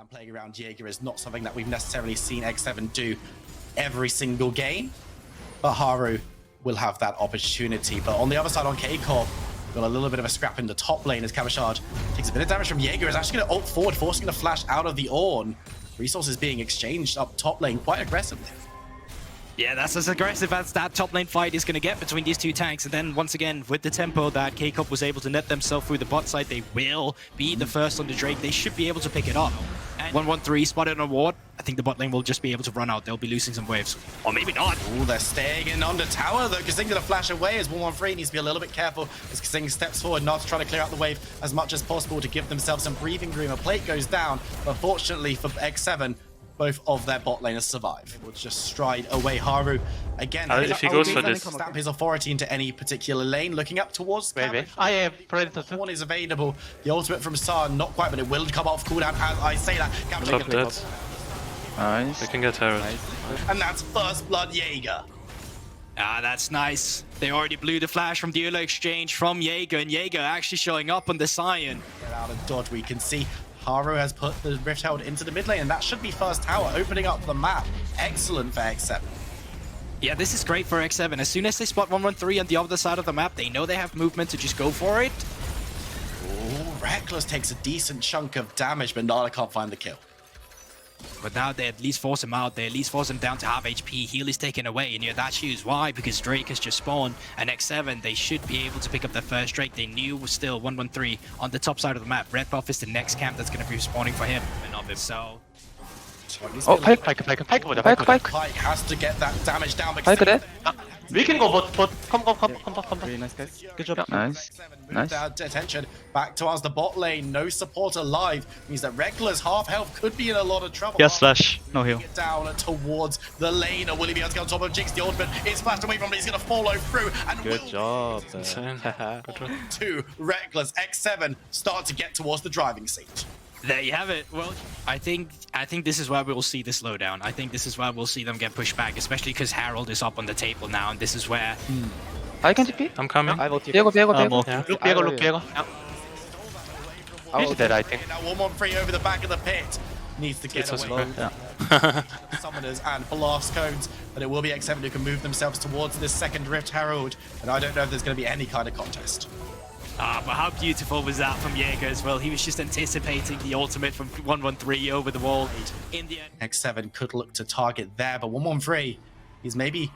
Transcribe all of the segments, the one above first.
And playing around Jaeger is not something that we've necessarily seen X7 do every single game. But Haru will have that opportunity. But on the other side, on Corp, got a little bit of a scrap in the top lane as Kabashard takes a bit of damage from Jaeger. Is actually going to ult forward, forcing the flash out of the Ornn. Resources being exchanged up top lane quite aggressively. Yeah, that's as aggressive as that top lane fight is going to get between these two tanks. And then once again, with the tempo that K-Cup was able to net themselves through the bot side, they will be the first on the Drake. They should be able to pick it up. And 1-1-3 spotted on a ward. I think the bot lane will just be able to run out. They'll be losing some waves. Or maybe not. Oh, they're staying in on the tower, though. Kasing gonna flash away as 1-1-3 needs to be a little bit careful as Kasing steps forward, not to try to clear out the wave as much as possible to give themselves some breathing room. A plate goes down, but fortunately for X7, both of their bot laners survive. We'll just stride away. Haru again. If he goes for this, stamp his authority into any particular lane, looking up towards. Maybe. I have Predator. One is available. The ultimate from Sar, not quite, but it will come off cooldown as I say that. top dead. Nice. They can get Herald. And that's First Blood Jaeger. Ah, that's nice. They already blew the flash from the early exchange from Jaeger, and Jaeger actually showing up on the Sion. Get out of dodge. We can see Haru has put the Rift Herald into the mid lane, and that should be first tower, opening up the map. Excellent for X7. Yeah, this is great for X7. As soon as they spot 1-1-3 on the other side of the map, they know they have movement to just go for it. Oh, Reckless takes a decent chunk of damage, but Nala can't find the kill. But now they at least force him out. They at least force him down to half HP. Heal is taken away, and yeah, that's huge. Why? Because Drake has just spawned, and X7, they should be able to pick up their first Drake. They knew was still 1-1-3 on the top side of the map. Red buff is the next camp that's going to be spawning for him. And of him, so... Oh, Pike has to get that damage down. Pike there. We can go bot. Come. Very nice, guys. Good job. Nice. Nice. Attention back towards the bot lane. No support alive means that Reckless half health could be in a lot of trouble. Yes, slash. No heal. Get down towards the lane. Or will he be able to get on top of Jinx? The ultimate is flashed away from him. He's going to follow through. And Good job. Insane. Good job. To Reckless. X7 start to get towards the driving seat. There you have it. Well, I think this is where we'll see the slowdown. I think this is where we'll see them get pushed back, especially because Harold is up on the table now, and this is where... I can TP. I'm coming. Diego. Yeah. Look Diego. He's dead, I think. Now 1-1-3 over the back of the pit. Needs to get It's away. yeah. Summoners and blast cones, but it will be X7 who can move themselves towards this second Rift Herald, and I don't know if there's going to be any kind of contest. Ah, but how beautiful was that from Jaeger as well? He was just anticipating the ultimate from 1-1-3 over the wall. In the end, X7 could look to target there, but 1-1-3 is maybe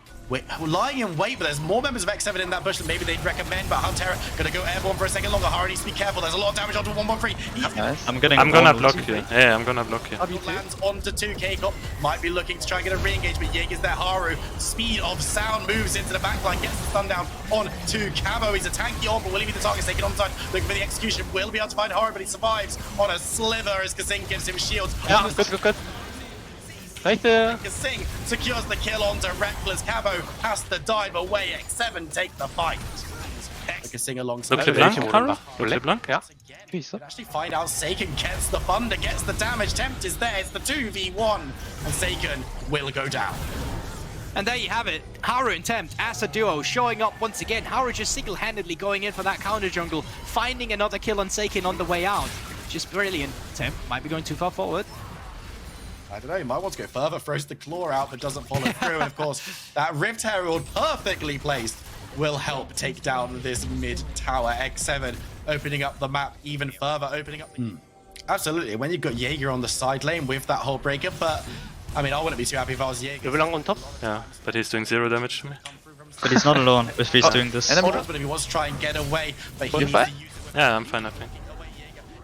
lying in wait, but there's more members of X7 in that bush that maybe they'd recommend, but Huntera gonna go airborne for a second longer. Haru needs to be careful. There's a lot of damage onto 1-1-3. Nice. I'm gonna block you. Yeah, I'm gonna block you. Lands onto 2K. Cop might be looking to try and get a re-engage, but Jaeger's there. Haru, speed of sound, moves into the backline, gets the stun down on to Cabo. He's a tanky on, but will he be the target? Taken on side, looking for the execution. Will be able to find Haru, but he survives on a sliver as Kasing gives him shields. Yeah, good. Nice. Kasing secures the kill onto Reckless. Cabo has to dive away. X7 take the fight. Kasing alongside. Look LeBlanc, Haru. Look LeBlanc. Yeah. Actually find out Saken gets the thunder, gets the damage. Tempt is there. It's the 2v1, and Saken will go down. and there you have it. Haru and Tempt as a duo showing up once again. Haru just single-handedly going in for that counter jungle, finding another kill on Saken on the way out. Just brilliant. Tempt might be going too far forward. I don't know, he might want to go further, throws the claw out but doesn't follow through. And of course, that Rift Herald, perfectly placed, will help take down this mid-tower. X7 opening up the map even further, opening up the... Absolutely, when you've got Jaeger on the side lane with that whole breaker, but I mean, I wouldn't be too happy if I was Jaeger. LeBlanc on top? Yeah, but he's doing 0 damage to me. But he's not alone if he's doing this. But if he wants to try and get away, but he needs to use it. Yeah, I'm fine, I think.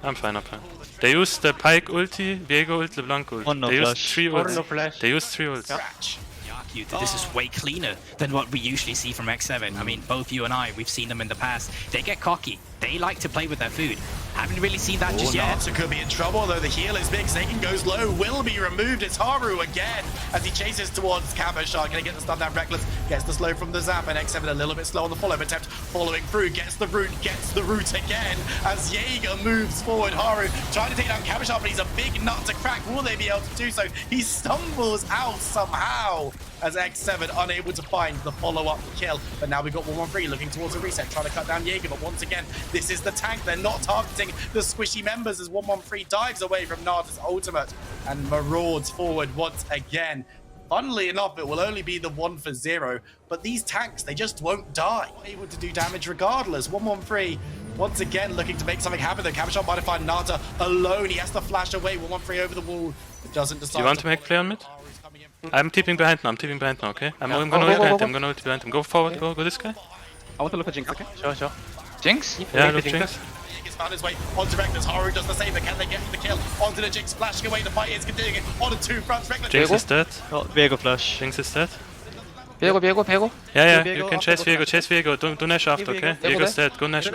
I'm fine. They used the Pike ulti, Viego ult, LeBlanc ult. Oh, no they used flash. 3 ults. No flash. They used 3 ults. Scratch. This is way cleaner than what we usually see from X7. I mean, both you and I, we've seen them in the past. They get cocky. They like to play with their food. Haven't really seen that just yet. Natsu could be in trouble, though the heal is big. Saken goes low, will be removed. It's Haru again as he chases towards Kabashard. Gonna get the stun down. Reckless gets the slow from the zap, and X7 a little bit slow on the follow, but Tempt following through, gets the root again as Jaeger moves forward. Haru trying to take down Kabashard, but he's a big nut to crack. Will they be able to do so? He stumbles out somehow as X7 unable to find the follow-up kill. But now we've got 1-1-3 looking towards a reset, trying to cut down Jaeger, but once again, This is the tank. They're not targeting the squishy members as 113 dives away from Nada's ultimate and marauds forward once again. Funnily enough, it will only be the 1 for 0, but these tanks, they just won't die. Able to do damage regardless. 113 once again looking to make something happen. The Cabochon might have found Nada alone. He has to flash away. 113 over the wall. It doesn't decide. Do you want to make play on mid? I'm tipping behind now, okay? I'm gonna ult behind him, I'm gonna ult behind him. Go forward, go this guy. I want to look at Jinx, okay? Sure. Jinx? Yeah, look Jinx. He's found his way onto Reckless. Haru does the same, but can they get the kill? Onto the Jinx, flashing away. The fight is continuing on the two fronts. Reckless. Jinx is dead. Oh, Viego flash. Jinx is dead. Viego. Yeah, you can chase Viego, do Nash after, okay? Viego's dead, go Nash.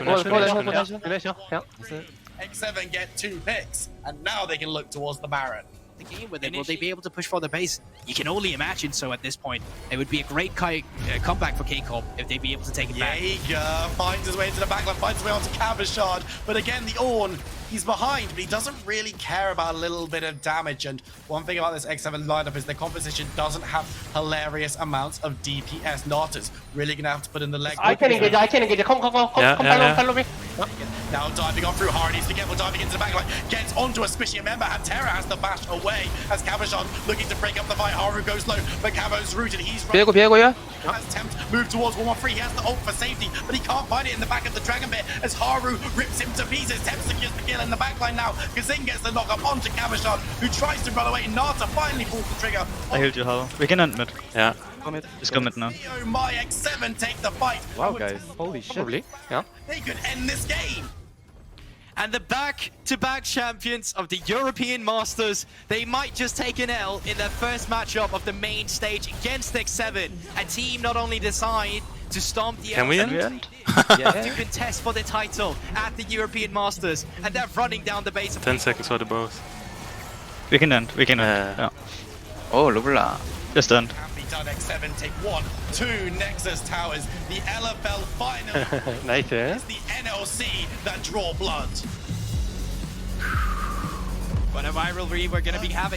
X7 get 2 picks, and now they can look towards the Baron. The game with it, will they be able to push for the base? You can only imagine so at this point. It would be a great comeback for K-Corp if they'd be able to take it back. Jaeger finds his way into the backline, finds his way onto Cabochon, but again, the Ornn, he's behind, but he doesn't really care about a little bit of damage. And one thing about this X7 lineup is their composition doesn't have hilarious amounts of DPS. Nauta's really gonna have to put in the leg. I can engage. Come, follow me. Now diving on through, Hard needs to be careful, diving into the backline, gets onto a squishy member, and Terra has to bash away as Cabochon looking to break up the fight. Haru goes low, but Cabo's rooted, he's Viego. has Tempt moved towards 113, he has the ult for safety, but he can't find it in the back of the Dragon Pit as Haru rips him to pieces. Tempt secures the kill in the backline now. Kazing gets the knock up onto Cabochon, who tries to run away. Nata finally pulls the trigger. I healed you, Haru. We can end mid. Yeah. Just go mid now. Oh my, X7 take the fight. Wow, guys. Holy shit. Probably. Yeah. They could end this game. And the back-to-back champions of the European Masters, they might just take an L in their first matchup of the main stage against X7. A team not only decide to stomp the Can we L7, end? to contest for the title at the European Masters, and they're running down the base of 10 seconds for the both. We can end. Yeah. Oh, Lubla. Just end. Happy done, X7 take 1, 2 Nexus Towers. The LFL final Nice, eh? is the NLC that draw blood. What a rivalry we're going to be having.